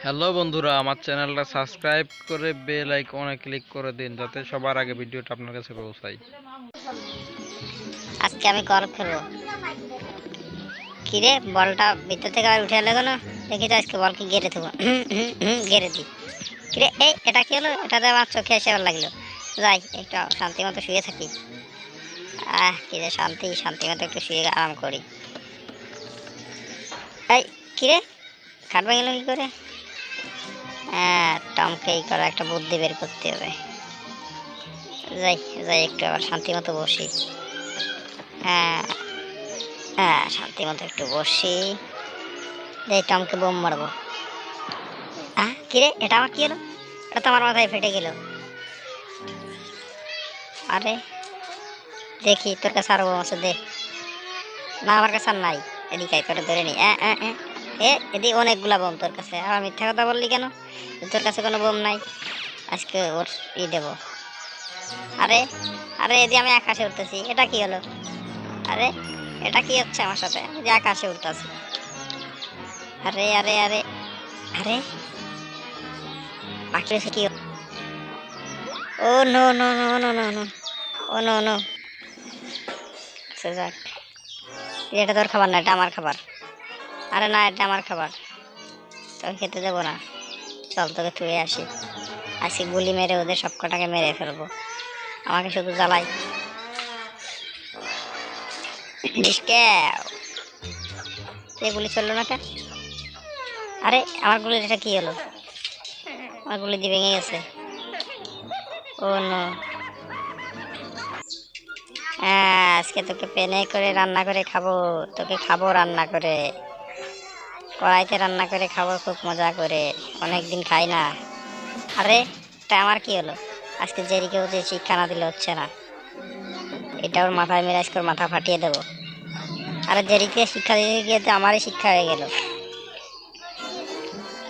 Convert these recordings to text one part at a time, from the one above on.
Hello বন্ধুরা, আমার চ্যানেলটা সাবস্ক্রাইব করে বেল আইকনে ক্লিক করে দিন যাতে সবার আগে ভিডিওটা আপনার কাছে পৌঁছায়। আজকে আমি গলফ খেলবো। কিরে, বলটা ভিতর থেকে আবার উঠে এলো কেন? দেখি তো আজকে বলকে গেড়ে দেবো। গেড়ে দিই। কিরে, এই এটা কি হলো? এটাতে আমার চোখে এসে লাগলো। যাই একটু শান্তি মতো শুয়ে থাকি। কি যে শান্তি, শান্তি মতো একটু শুয়ে আরাম করি। এই কিরে, খাট ভেঙে গেল কি করে? টমকে এই করা একটা বুদ্ধি বের করতে হবে। যাই যাই একটু আবার শান্তি মতো বসি। হ্যাঁ, হ্যাঁ, শান্তি মতো একটু বসি। এই টমকে বোম মারবো। কিরে, এটা আমার কি হলো? এটা তো আমার মাথায় ফেটে গেল। আরে দেখি তোর কাছে আরো বোম আছে, দে। না, আমার কাছে আর নাই। এদিকে আয়, তোরে ধরে নি। এদিকে অনেকগুলা বোম তোর কাছে, আবার মিথ্যা কথা বললি কেন? তোর কাছে কোনো বোম নাই। আজকে ওর দেবো। আরে আরে এদিকে আমি আকাশে উঠতেছি, এটা কি হলো? আরে এটা কি হচ্ছে আমার সাথে? আমি যে আকাশে উঠতেছি। আরে আরে আরে আরে বাকি রয়েছে কি? Oh no no no no no no, oh no no. যাক, এটা তোর খাবার না, এটা আমার খাবার। আরে না, এটা আমার খাবার, তোকে খেতে দেবো না। চল তোকে তুলে আসি। আজকে গুলি মেরে ওদের সব কটাকে মেরে ফেলবো। আমাকে শুধু জ্বালাই। গুলি চললো না কেন? আরে আমার গুলির এটা কি হলো? আমার গুলি দিয়ে ভেঙে গেছে। ও নো। আজকে তোকে পেনে করে রান্না করে খাবো। তোকে খাবো রান্না করে, কড়াইতে রান্না করে খাবো খুব মজা করে। অনেকদিন খাই না। আরে এটা আমার কি হলো? আজকে জেরিকেও যে শিক্ষা না দিলে হচ্ছে না। এটা ওর মাথায় মেরে আজকে ওর মাথা ফাটিয়ে দেবো। আরে জেরিকে শিক্ষা দিতে গিয়ে তো আমারই শিক্ষা হয়ে গেল।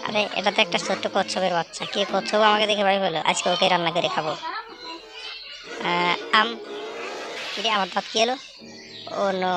আরে এটা তো একটা ছোট্ট কচ্ছপের বাচ্চা, কে কচ্ছপ আমাকে দেখে ভাই বলো আজকে ওকে রান্না করে খাবো। আম কিরে, আমার দাঁত কি এলো? ও নো।